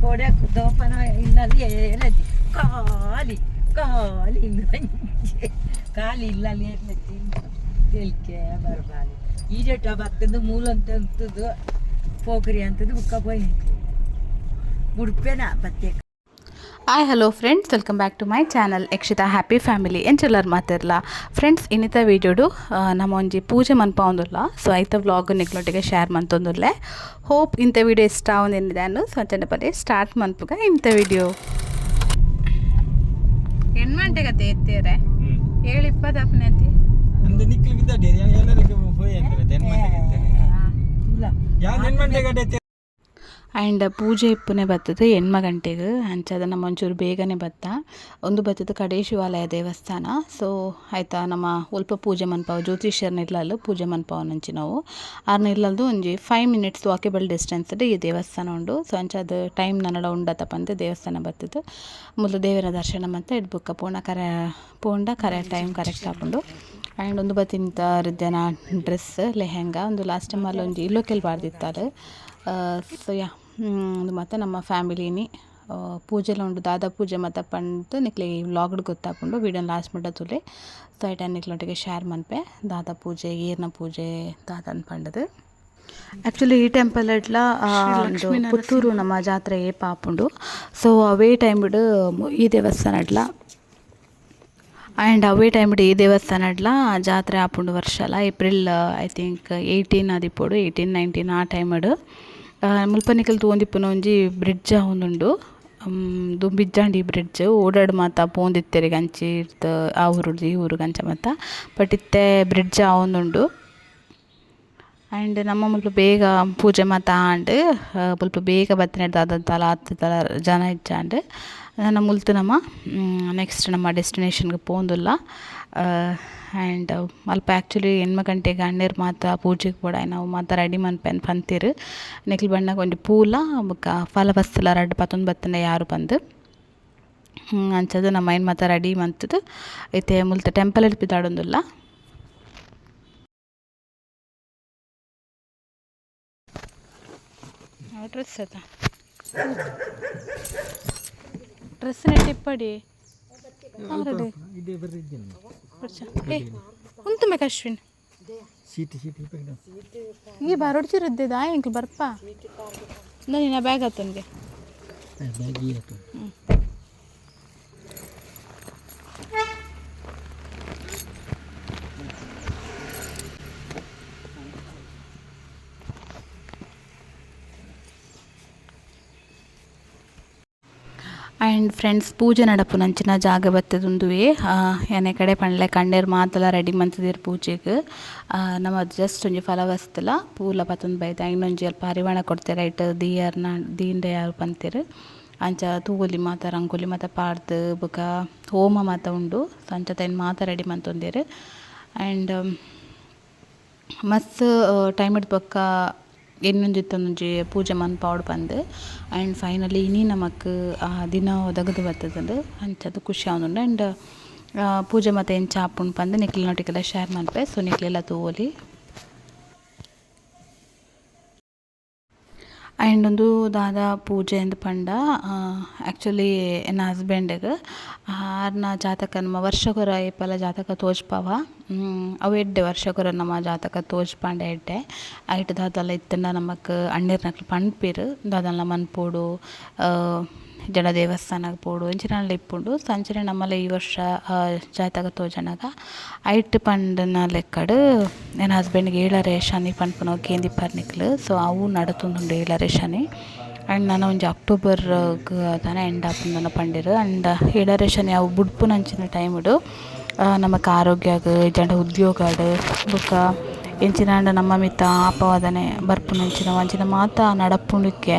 ಕೊಡೆ ದೋಪನ ಇನ್ನಲ್ಲಿ ಏನದಿ ಖಾಲಿ ಖಾಲಿ ಖಾಲಿ ಇಲ್ಲಲ್ಲಿ ಏನೈತಿ ತೆಲ್ಕೆ ಬರಬಾಲಿ ಈಜೆಟ ಬತ್ತದು ಮೂಲ ಅಂತದ್ದು ಪೋಖರಿ ಅಂತದ್ದು ಬುಕ್ಕ போய் ಉಡುಪೇನ ಬತ್ತೆ. Hi hello friends, welcome back to my channel Yakshitha happy family ಎಂಚೆಲ್ಲರು ಮಾತಿರಲ್ಲ ಫ್ರೆಂಡ್ಸ್. ಇನ್ನಿತ ವೀಡಿಯೋಡು ನಮ್ಮ ಒಂಜಿ ಪೂಜೆ ಮನ್ಪ ಒಂದುಲ್ಲ. ಸೊ ಐತ ವ್ಲಾಗ್ ನಿಕ್ಲೊಟ್ಟಿಗೆ ಶೇರ್ ಮಂತೊಂದುಲ್ಲೆ. ಹೋಪ್ ಇಂಥ ವೀಡಿಯೋ ಇಷ್ಟ ಆವೊಂದಿದ್ದಾನು. ಸೊ ಅಂಚನೆ ಪದೇ ಸ್ಟಾರ್ಟ್ ಮನ್ಪುಗ ಇಂಥ ವೀಡಿಯೋ ಹೆಣ್ಮಂಟೆಗೆ ಎತ್ತೇರೆ 7:20 ಅಪ್ಪನಂತಿ ಅಂದ ನಿಕ್ಲಿ ಬಿದ್ದಾಡೆ ಎಲ್ಲರಿಗೆ ಹೋಯ್ ಅಂದ್ರೆ ಹೆಣ್ಮಂಟೆಗೆ ಆ್ಯಂಡ್ ಪೂಜೆ ಇಪ್ಪನೇ ಬರ್ತದೆ ಹೆಣ್ಮ ಗಂಟೆಗೆ ಅಂಚದ ನಮ್ಮ ಒಂಚೂರು ಬೇಗನೆ ಬತ್ತ ಒಂದು ಬರ್ತದೆ ಕಡೆ ಶಿವಾಲಯ ದೇವಸ್ಥಾನ. ಸೊ ಆಯ್ತಾ ನಮ್ಮ ಸ್ವಲ್ಪ ಪೂಜೆ ಮನ್ಪಾವು ಜ್ಯೋತಿಷ್ಯರ್ನ ಇಲ್ಲಲು ಪೂಜೆ ಮನ್ಪಾವು ನಂಚಿ ನಾವು ಆರ್ನ ಇಲ್ಲದು ಒಂಜಿ 5 minutes ವಾಕೇಬಲ್ ಡಿಸ್ಟೆನ್ಸ್ ಈ ದೇವಸ್ಥಾನ ಉಂಡು. ಸೊ ಅಂಚದ ಟೈಮ್ ನನ್ನಡ ಉಂಡತಪ್ಪ ಅಂತ ದೇವಸ್ಥಾನ ಬರ್ತದೆ ಮೊದಲು ದೇವರ ದರ್ಶನ ಮತ್ತು ಇಡ್ಬುಕ್ಕ ಪೋಂಡ ಕರೆ ಟೈಮ್ ಕರೆಕ್ಟ್ ಹಾಕೊಂಡು. ಆ್ಯಂಡ್ ಒಂದು ಬತ್ತಿಂತ ರಿದ್ಯನ ಡ್ರೆಸ್ ಲೆಹೆಂಗಾ ಒಂದು ಲಾಸ್ಟ್ ಟೈಮ್ ಅಲ್ಲಿ ಒಂಜಿ ಇಲ್ಲೋಕೆಲ್ ಬಾರ್ದಿತ್ತಾರೆ. ಸೊ ಯಾ ಒಂದು ಮತ್ತು ನಮ್ಮ ಫ್ಯಾಮಿಲಿನಿ ಪೂಜೆಲ ಉಂಡು ದಾದಾ ಪೂಜೆ ಮತ್ತು ಪಂಡು ನಿಕ್ಲೆ ವ್ಲಾಗ್ಡ್ ಗೊತ್ತಾಕೊಂಡು ವೀಡಿಯೋನ ಲಾಸ್ಟ್ ಮಟ್ಟ ತುಲೆ. ಸೊ ಐಟ ನಿಕ್ಲೊಟ್ಟಿಗೆ ಶೇರ್ ಮನ್ಪೆ ದಾದಾ ಪೂಜೆ ಈರ್ನ ಪೂಜೆ ದಾದನ್ ಪಂಡದು. ಆ್ಯಕ್ಚುಲಿ ಈ ಟೆಂಪಲ್ ಇಟ್ಲ ಒಂದು ಪುತ್ತೂರು ನಮ್ಮ ಜಾತ್ರೆ ಪಾಪುಂಡು. ಸೊ ಅವೇ ಟೈಮ್ ಬಿಡು ಈ ದೇವಸ್ಥಾನ ಇಟ್ಲ ಆ್ಯಂಡ್ ಅವೇ ಟೈಮ್ ಈ ದೇವಸ್ಥಾನ ಇಡ್ಲ ಜಾತ್ರೆ ಆಪುಂಡು ವರ್ಷಲ ಏಪ್ರಿಲ್ ಐ ಥಿಂಕ್ 18 ಆದಿಪ್ಪೋಡು 18-19 ಆ ಟೈಮ್ ಮುಲ್ಪನಿಕಲ್ ತೂಂದಿಪ್ಪುನ ಒಂಜಿ ಬ್ರಿಡ್ಜ್ ಆವೊಂದುಂಡು. ದುಂಬಿಜ್ಜಾಂಡಿ ಬ್ರಿಡ್ಜ್ ಓಡಾಡು ಮಾತ ಪೋಂದಿತ್ತೆರಿಗೆ ಅಂಚಿ ಇರ್ತ ಆ ಊರುಡು ಈ ಊರಿಗೆ ಅಂಚ ಮಾತ ಬಟ್ ಇತ್ತೆ ಬ್ರಿಡ್ಜ್ ಆವೊಂದುಂಡು. ಆ್ಯಂಡ್ ನಮ್ಮ ಮುಲ್ಪ ಬೇಗ ಪೂಜೆ ಮಾತ ಆಂಡ್ ಮುಲ್ಪ ಬೇಗ ಬತ್ತಿನ ದಾದಂತಲ 10 ಜನ ಇಜ್ಜಾಂಡ್ ನನ್ನ ಮುಲ್ತು ನಮ್ಮ ನೆಕ್ಸ್ಟ್ ನಮ್ಮ ಡೆಸ್ಟಿನೇಷನ್ಗೆ ಪೋಂದುಲ್ಲ. ಆ್ಯಂಡ್ ಅಲ್ಪ ಆ್ಯಕ್ಚುಲಿ ಹೆಣ್ಮ ಗಂಟೆಗೆ ಅಣ್ಣೇರು ಮಾತ ಪೂಜೆಗೆ ಕೂಡ ನಾವು ಮಾತ ರೆಡಿ ಮನ್ಪೆನ್ ಪಂತೀರು ನೆಕ್ಲಿ ಬಣ್ಣಗೆ ಒಂದು ಪೂಲ ಬೊಕ್ಕ ಫಲ ಬಸ್ತಲ ರಡ್ಡು ಪತ್ತೊಂದು ಬತ್ತನೆ ಯಾರು ಬಂದು ಅಂಚದು ನಮ್ಮ ಏನು ಮಾತ ರೆಡಿ ಮಂತದ್ದು ಐತೆ ಮುಲ್ತ ಟೆಂಪಲ್ ಹಿಡ್ಪಿದಾಡೊಂದುಲ್ಲ. ಡ್ರೆಸ್ ಅದ ಡ್ರೆಸ್ಸಿನ ಟಿಪ್ಪಡಿ ಉಂತು ಮೇಕ ಅಶ್ವಿನ್ ಈ ಬರೋಡ್ಚಿರದ್ದೆದಾ ಇಂಕ್ಲು ಬರ್ಪ ನೀನು ಬ್ಯಾಗ್ ಆತನ್ಗೆ ಆ್ಯಂಡ್ ಫ್ರೆಂಡ್ಸ್ ಪೂಜೆ ನಡಪು ನಂಚಿನ ಜಾಗ ಬತ್ತದೊಂದುವೆ ಏನೇ ಕಡೆ ಪಂಡ್ಲೆ ಕಣ್ಣೇರು ಮಾತಲ್ಲ ರೆಡಿ ಮಂತದಿರು ಪೂಜೆಗೆ ನಮ್ಮ ಜಸ್ಟ್ ಒಂಜಿ ಫಲ ಬಸ್ತಲ್ಲ ಪೂಲ ಪತ್ತೊಂದು ಬೈತ ಇನ್ನೊಂಜಿ ಅಲ್ಪ ಹರಿವಾಣ ಕೊಡ್ತಾರೆ ರೈಟ್ ದೀಯರ್ನ ದೀಂಡೆ ಯಾರು ಪಂತೀರು ಅಂಚ ತೂಗುಲಿ ಮಾತ ರಂಗೋಲಿ ಮಾತ ಪಾಡ್ದು ಬೊಕ ಹೋಮ ಮಾತ ಉಂಡು. ಅಂಚ ತೈನ್ ಮಾತ ರೆಡಿ ಮಂತೊಂದಿರು ಆ್ಯಂಡ್ ಮಸ್ತ್ ಟೈಮ್ ಇಡ್ ಬೊಕ್ಕ ಇನ್ನೊಂಜಿತ್ತೊಂದೊಂಜಿ ಪೂಜೆ ಮನ್ಪಾವಡು ಬಂದು ಆ್ಯಂಡ್ ಫೈನಲಿ ಇನಿ ನಮಕ್ ದಿನ ಒದಗದು ಬರ್ತದಂದು ಅಂಚದು ಖುಷಿ ಆವೊಂದುಂಡು. ಆ್ಯಂಡ್ ಪೂಜೆ ಮತ್ತು ಎಂಚ ಆಪುಂಡು ಪಂದು ನಿಕ್ಲಿನೊಟ್ಟಿಗೆಲ್ಲ ಶೇರ್ ಮನ್ಪೆ. ಸೊ ನಿಕ್ಲೆಲ್ಲ ತೂವೊಲಿ ಆ್ಯಂಡ್ ಒಂದು ದಾದ ಪೂಜೆ ಎಂದು ಪಂಡ ಆ್ಯಕ್ಚುಲಿ ಎನ್ನ ಹಸ್ಬೆಂಡಿಗೆ ಆರ್ನ ಜಾತಕ ನಮ್ಮ ವರ್ಷಕೊರ ಏಪಲ ಜಾತಕ ತೋಜ್ಪಾವ ಅವು ಎಡ್ಡೆ ವರ್ಷಕೊರ ನಮ್ಮ ಜಾತಕ ತೋಜ್ಪಾಂಡೆ ಎಡ್ಡೆ ಐಟ್ ದಾದಲ್ಲ ಇತ್ತಂಡ ನಮಕ್ ಅಣ್ಣೀರ್ನಕ್ಲು ಪಂಡ್ಪೇರು ದಾದಲ್ಲ ಮನ್ಪೋಡು ಜಡ ದೇವಸ್ಥಾನಕ್ಕೆ ಪೋಡು ಇಂಚಿನಲ್ಲಿ ಇಪ್ಪುಂಡು. ಸಂಚನೆ ನಮ್ಮಲ್ಲ ಈ ವರ್ಷ ಜಾತಕ ತೋಜನಾಗ ಐಟ್ ಪಂಡನ ಲೆಕ್ಕಡು ನನ್ನ ಹಸ್ಬೆಂಡ್ಗೆ 7ರೆ ಶನಿ ಪಂಡ್ಪುನ ಕೇಂದಿಪ್ಪರ್ನಿಕ್ಲು. ಸೊ ಅವು ನಡತೊಂದುಂಡು 7ರೆ ಶನಿ ಆ್ಯಂಡ್ ನಾನು ಒಂಜಿ ಅಕ್ಟೋಬರ್ಗೆ ತಾನೇ ಎಂಡ್ ಆಪುಂದನ ಪಂಡಿರು. ಆ್ಯಂಡ್ 7ರೆ ಶನಿ ಅವು ಬುಡ್ಪುನಂಚಿನ ಟೈಮುಡು ನಮಕ್ ಆರೋಗ್ಯಗ್ ಜಂಡ ಉದ್ಯೋಗಡ್ ಬೊಕ ಎಂಚಿನಾಂಡ ನಮ್ಮ ಮಿತ್ತ ಆಪವಾದನೆ ಬರ್ಪುನಂಚಿನ ಅಂಚಿನ ಮಾತ ನಡಪುಂಡಕ್ಕೆ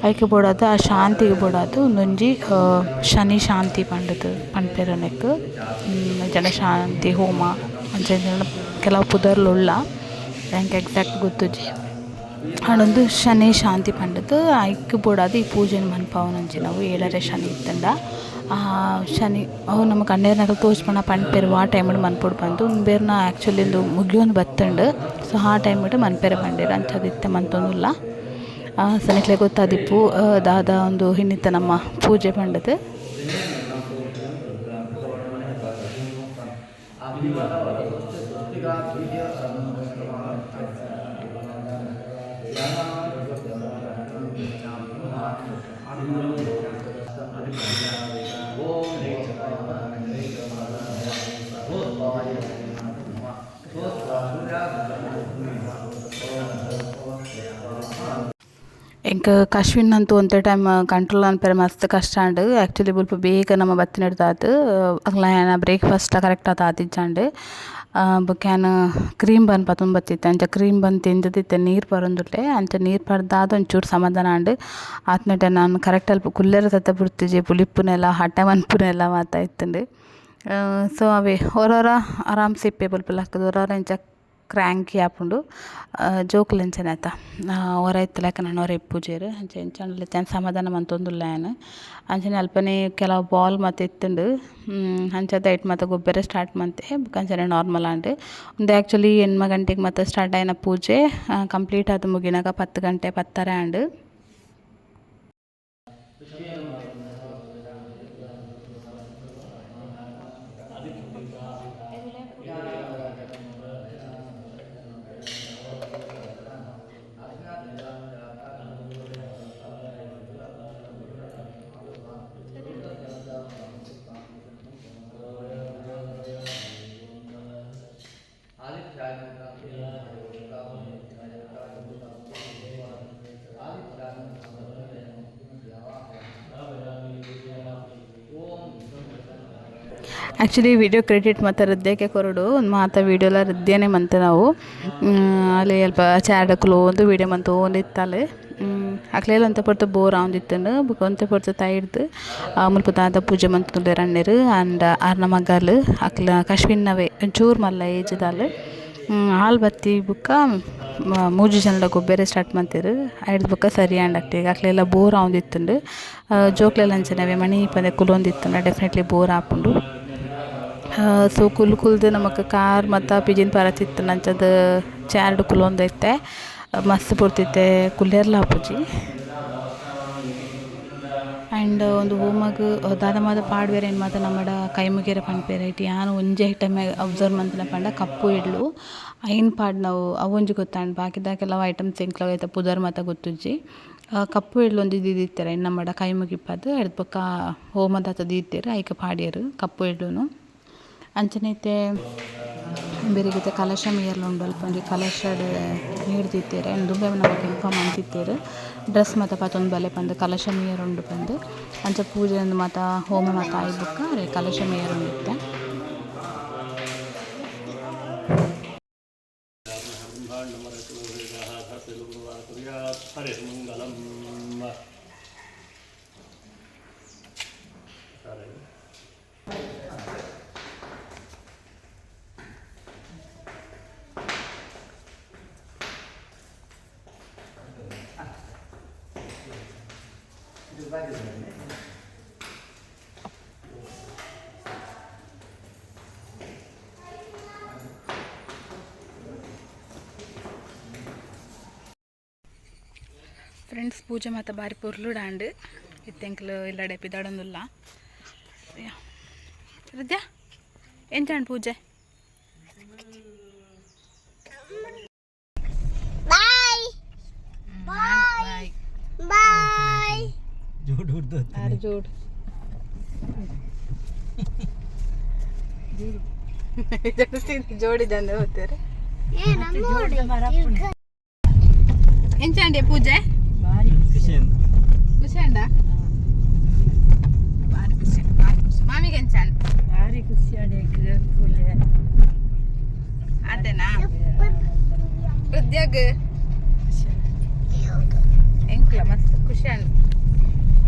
ಐಕೆ ಬೋಡಾದು ಆ ಶಾಂತಿಗೆ ಬೋಡಾದು ಒಂದೊಂಜಿ ಶನಿ ಶಾಂತಿ ಪಂಡ್ಪೆರನೆಕ್ ಜನ ಶಾಂತಿ ಹೋಮ ಅಂಚ ಕೆಲವು ಪುದರ್ಲುಳ್ಳ ನಂಗೆ ಎಕ್ಸಾಕ್ಟ್ ಗೊತ್ತುಜಿ ಹಣ್ಣೊಂದು ಶನಿ ಶಾಂತಿ ಪಂಡದು ಐಕ್ ಬೋಡಾದು ಈ ಪೂಜೆನ ಮನ್ಪಾವನಂಚಿ ನಾವು 7ರೆ ಶನಿ ಇತ್ತಂಡ ಶನಿ ಅವು ನಮ್ಮ ಕಣ್ಣೇರ್ನಾಗ ತೋಚ್ಪಣ ಪಂಡ್ಪೇರು ಆ ಟೈಮಿಡು ಮನ್ಪೊಡು ಬಂದು ಬೇರ್ನ ಆ್ಯಕ್ಚುಲಿ ಒಂದು ಮುಗಿಯೊಂದು ಬತ್ತಂಡು. ಸೊ ಆ ಟೈಮಿಡು ಮನ್ಪೇರೆ ಪಂಡೇರು ಅಂಚದಿತ್ತೆ ಮಂತೊಂದುಲ್ಲ. ಸನಿಕ್ಲೆ ಗೊತ್ತಾದಿಪ್ಪು ದಾದ ಒಂದು ಹಿನ್ನಿತ್ತ ನಮ್ಮ ಪೂಜೆ ಪಂಡದು. ಇಂಕ ಕಶ್ವಿನ್ ಅಂತೂ ಒಂದೇ ಟೈಮ್ ಕಂಟ್ರೋಲ್ ಅನ್ಪೇರೆ ಮಸ್ತ್ ಕಷ್ಟ ಉಂಡು. ಆ್ಯಕ್ಚುಲಿ ಸ್ವಲ್ಪ ಬೇಗ ನಮ್ಮ ಬತ್ತಿನ ಹಿಡ್ದಾತು ಅಗ್ಲ ಬ್ರೇಕ್ಫಾಸ್ಟ್ ಕರೆಕ್ಟ್ ಆತ ಆತಿಜ್ಜಾಂಡು ಬೊಕ್ಯಾನ ಕ್ರೀಮ್ ಬನ್ ಪತೊಂದು ಬತ್ತಿತ್ತೆ ಅಂಚ ಕ್ರೀಮ್ ಬನ್ ತಿಂದಿತ್ತೆ ನೀರು ಪರೊಂದುಲ್ಲೆ ಅಂಚ ನೀರು ಪರ್ದಾದ ಒಂಚೂರು ಸಮಾಧಾನ ಉಂಡು ಆತ್ನಟೆ ನಾನು ಕರೆಕ್ಟ್ ಅಲ್ಪ ಕುಲ್ಲೆರ ತತ್ತ ಬಿಡ್ತಿಜೆ ಪುಲಿಪ್ಪುನೆಲ್ಲ ಹಠ ಮನ್ಪುನೆಲ್ಲ ಮಾತಾ ಇತ್ತುಂಡು. ಸೊ ಅವೇ ಹೊರವರ ಆರಾಮ್ಸೆ ಇಪ್ಪೆ ಬಲ್ಪು ಲಕ್ಕದ ಹೊರವರ ಇಂಚ ಕ್ರ್ಯಾಂಕಿ ಆಪುಂಡು ಜೋಕುಲು ಎಂಚನೆ ಆಯ್ತ ಹೊರ ಇತ್ತು ಲೆಕ್ಕ ನಾನು ಹೊರ ಪೂಜೆರು ಅಂಚೆ ಎಂಚಂಡ್ಲೆ ಚೆಂದ ಸಮಾಧಾನ ಮಂತೊಂದುಲ್ಲ ಏನು ಅಂಚನೆ ಅಲ್ಪನೆ ಕೆಲವು ಬಾಲ್ ಮತ್ತು ಎತ್ತುಂಡು ಅಂಚದ ಐಟ್ ಮತ್ತು ಗೊಬ್ಬರ ಸ್ಟಾರ್ಟ್ ಮಂತೆ ಅಂಚನೆ ನಾರ್ಮಲ್ ಆಂಡು ಒಂದು ಆ್ಯಕ್ಚುಲಿ 8 ಗಂಟೆಗೆ ಮತ್ತು ಸ್ಟಾರ್ಟ್ ಆಯ್ನ ಪೂಜೆ ಕಂಪ್ಲೀಟ್ ಆದ ಮುಗಿನಾಗ 10 ಗಂಟೆ 10:30 ಆಂಡು. ಆ್ಯಕ್ಚುಲಿ ವಿಡಿಯೋ ಕ್ರೆಡಿಟ್ ಮತ್ತು ರದ್ದೆಗೆ ಕೊರಡು ಒಂದು ಮಾತ ವೀಡಿಯೋಲ ರದ್ದೇನೆ ಮಂತೆ ನಾವು ಅಲ್ಲಿ ಸ್ವಲ್ಪ ಚಾಡಕ್ಲು ಒಂದು ವೀಡಿಯೋ ಮಂತು ಒಂದಿತ್ತಲ್ಲಿ ಅಕ್ಲೆಲ್ಲ ಅಂತ ಪಡ್ತು ಬೋರ್ ಆವಂದಿತ್ತಂಡು ಬುಕ್ ಒಂತೆ ಪಡ್ತು ತಾಯಿಡ್ದು ಮುಲ್ಪ ದಾದ ಪೂಜೆ ಮಂತುಂಡೆ ರಣ್ಣೆರು ಆ್ಯಂಡ್ ಆರ್ನ ಮಗಲು ಅಕ್ಲ ಕಶ್ವಿನ್ನವೇ ಒಂಚೂರು ಮಲ್ಲ ಏಜ್ದಾಲು ಹಾಲು ಬತ್ತಿ ಬುಕ್ಕ 3 ಜನದ ಗೊಬ್ಬರ ಸ್ಟಾರ್ಟ್ ಮಾಡ್ತೀರು ಐದು ಬುಕ್ಕ ಸರಿ ಆ್ಯಂಡ್ ಆಗ್ತೀವಿ ಅಕ್ಲೆಲ್ಲ ಬೋರ್ ಆವಂದಿತ್ತುಂಡು ಜೋಕ್ಲೆಲ್ಲ ಅಂಚನವೆ ಮಣಿ ಪಂದೆ ಕುಲೊಂದಿತ್ತಂಡ ಡೆಫಿನೆಟ್ಲಿ ಬೋರ್ ಆಪುಂಡು. ಸೊ ಕುಲ್ದು ನಮಗೆ ಕಾರ್ ಮತ್ತು ಪಿಜಿನ್ ಪರತಿತ್ತು ನಂಚದ ಚಾರ್ಡ್ ಕುಲೊಂದೈತೆ ಮಸ್ತ್ ಪುಡ್ತಿತ್ತೆ ಕುಲ್ಲೆರ್ಲ ಆಪುಜಿ ಆ್ಯಂಡ್ ಒಂದು ಹೋಮಾಗ ದಾದ ಮಾದ ಪಾಡ್ವೇರೆ ಏನು ಮಾತ ನಮ್ಮಡ ಕೈ ಮುಗಿಯರೆ ಪಂಡ್ಪೇರೆ ಐಟಿ ಯಾನು ಒಂಜೆ ಐಟಮ್ ಅಬ್ಸರ್ವ್ ಮಂತನ ಪಂಡ ಕಪ್ಪು ಇಡ್ಲು ಐನ್ ಪಾಡ್ ನಾವು ಅವೊಂಜಿ ಗೊತ್ತಾಂಡು ಬಾಕಿದಾಕೆಲ್ಲ ಐಟಮ್ಸ್ ಎಂಕ್ಲಾಗೈತೆ ಪುದರ್ ಮಾತ ಗೊತ್ತುಜ್ಜಿ ಕಪ್ಪು ಇಡ್ಲು ಒಂದು ಇದ್ದಿತ್ತಾರೆ ಇನ್ನು ನಮ್ಮಡ ಕೈ ಮುಗಿಪ್ಪದು ಎಡ್ದು ಪಕ್ಕ ಹೋಮದಾತ ದೀತ್ತೇರು ಐಕೆ ಪಾಡ್ಯರು ಕಪ್ಪು ಇಡ್ಲು ಅಂಚನೈತೆ ಬೇರೆಗೈತೆ ಕಲಶ ಮೀಯರ್ಲು ಉಂಡು ಅಲ್ಪ ಒಂಜಿ ಕಲಶಡ್ ನೀರು ತಿತ್ತೇರೆ ಆ್ಯಂಡ್ ದುಂಬೆ ನಮಗೆ ಇನ್ಫಾರ್ಮ್ ಅಂತಿತ್ತೇರು ಡ್ರೆಸ್ ಮತ್ತು ಪತ್ತೊಂದು ಬಲೆ ಪಂದು ಕಲಶ ಮೀಯರ್ ಉಂಡು ಪಂದು ಅಂಚ ಪೂಜೆ ಒಂದು ಮತ್ತು ಹೋಮ ಮತ್ತು ಆಯ್ ಬುಕ್ಕ ರೇ ಕಲಶ ಮೀಯರ್ ಉಂಡಿತ್ತೆ. ಫ್ರೆಂಡ್ಸ್ ಪೂಜೆ ಮತ್ತು ಬಾರಿ ಪೊರ್ಲುಡಾಂಡು ಇತ್ತೆಂಕ್ಲು ಇಲ್ಲಡೆ ಪಿದಾಡೊಂದುಲ್ಲ ಹೃದಯ ಎಂಚಾಂಡ್ ಪೂಜೆ ಬಾಯ್ ಬಾಯ್ ಬಾಯ್ ಜೋಡ್ ಹುಡ್ದು ಆರು ಜೋಡ್ ಜೋಡಿದಂದು ಹೋಗ್ತಾರೆ ಎಂಚಾಂಡೆ ಪೂಜೆ ಖುಷಿ ಅಂಡ ಬಾರಿ ಖುಷಿ ಮಾಮಿಗೆ ಎಂಚಾಂಡ್ ಬಾರಿ ಖುಷಿ ಅದೇನಾ ಹೃದಯಗ್ ಎಂಕ್ಲ ಮಸ್ತ್ ಖುಷಿ ಅಂಡ್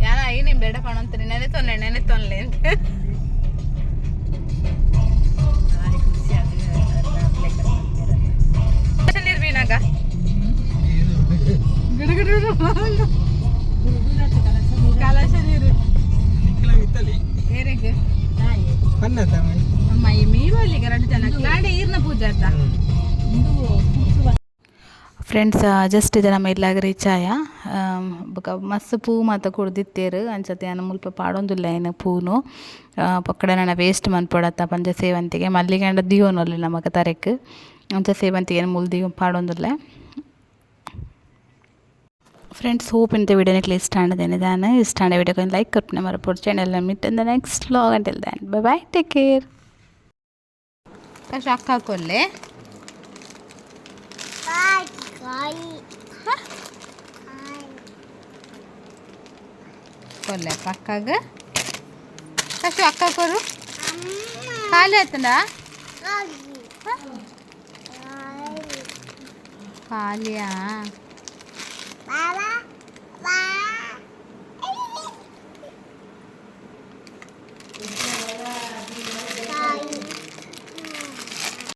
ಯಾರ ಏನೇನು ಬೇಡ ಪಣ ಅಂತಾರೆ ನೆನೆ ತೊನ್ಲೆ ಅಂತ ನಿರ್ವೀನಾಗ ಕಲಶ ನೀರು ಏರೆಗೆ ಅಮ್ಮ ಈ ಮೇವಲ್ಲಿಗೆ 2 ಜನ ಕ್ಲಾಡೆ ಈರ್ನ ಪೂಜೆ ಆತ ಫ್ರೆಂಡ್ಸ್ ಜಸ್ಟ್ ಇದು ನಮ್ಮ ಇಲ್ಲಾಗ ರೀಚ್ ಆಯ ಬೊಕ ಮಸ್ತ್ ಪೂ ಮಾತ ಕುಡ್ದಿತ್ತೇರು ಅಂಚತೆ ನಾನು ಮುಲ್ಪ ಪಾಡೊಂದುಲ್ಲ ಏನು ಪೂನು ಪಕ್ಕಡೆ ನನ್ನ ವೇಸ್ಟ್ ಮನ್ಪೊಡತ್ತ ಪಂಚ ಸೇವಂತಿಗೆ ಮಲ್ಲಿಗೆ ಅಂಡ ದಿಯೋನೊಲ್ಲ ನಮಕ್ ತರೆಕ್ ಅಂಚ ಸೇವಂತಿಗೆ ಮುಲ್ದಿ ಪಾಡೊಂದುಲ್ಲ. ಫ್ರೆಂಡ್ಸ್ ಹೋಪ್ ಇಂಥ ವಿಡಿಯೋನ ಇಷ್ಟ ಆಂಡದೇನೆ ದಾನ ಇಷ್ಟ ಆಂಡ ವಿಡಿಯೋಗೆ ಲೈಕ್ ಕರ್ಪನೆ ಮರಪೋಡು channel meet in the next vlog until then bye take care. ಕಷ್ಟ ಅಕ್ಕ ಕೊಲ್ಲೆ ಕೊಲ್ಲೆ ಪಕ್ಕಾಗ ಕಷ್ಟ ಅಕ್ಕ ಕೊರು ಖಾಲಿ ಆಯ್ತಂಡ ಖಾಲಿಯಾ